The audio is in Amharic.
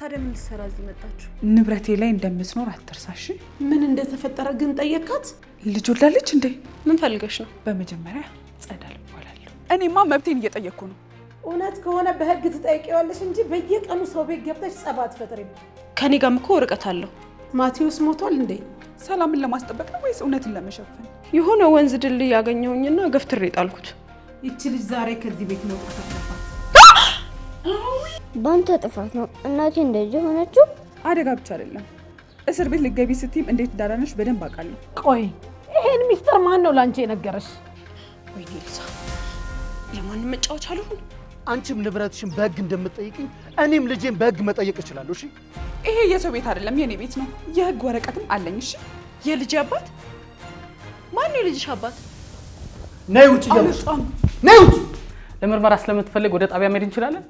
ታዲያ ምን ልትሰራ እዚህ መጣችሁ? ንብረቴ ላይ እንደምትኖር አትርሳሽ። ምን እንደተፈጠረ ግን ጠየካት? ልጅ ወልዳለች እንዴ? ምን ፈልገሽ ነው? በመጀመሪያ ጸዳል እባላለሁ። እኔማ መብቴን እየጠየቅኩ ነው። እውነት ከሆነ በህግ ትጠይቂዋለሽ እንጂ በየቀኑ ሰው ቤት ገብተሽ ጸባት ፈጥሪም። ከኔ ጋርም እኮ ወረቀት አለው። ማቴዎስ ሞቷል እንዴ? ሰላምን ለማስጠበቅ ነው ወይስ እውነትን ለመሸፈን? የሆነ ወንዝ ድልድይ ያገኘውኝና ገፍትሬ ጣልኩት። ይቺ ልጅ ዛሬ ከዚህ ቤት መውጣት አለባት። ባንተ ጥፋት ነው እናቴ እንደዚህ ሆነችው። አደጋ ብቻ አይደለም እስር ቤት ልገቢ ስትይም እንዴት እንዳዳነሽ በደንብ አውቃለሁ። ቆይ ይሄን ሚስጥር ማን ነው ላንቺ የነገረሽ? ወይኔ ልሳ ለማንም መጫወቻ አልሆን። አንቺም ንብረትሽን በህግ እንደምትጠይቅኝ እኔም ልጄን በህግ መጠየቅ እችላለሁ። እሺ ይሄ የሰው ቤት አይደለም የኔ ቤት ነው። የህግ ወረቀትም አለኝ። እሺ የልጅ አባት ማን ነው? የልጅሽ አባት? ነይ ውጭ እያልኩሽ። አልወጣም። ነይ ውጭ። ለምርመራ ስለምትፈልግ ወደ ጣቢያ መሄድ እንችላለን?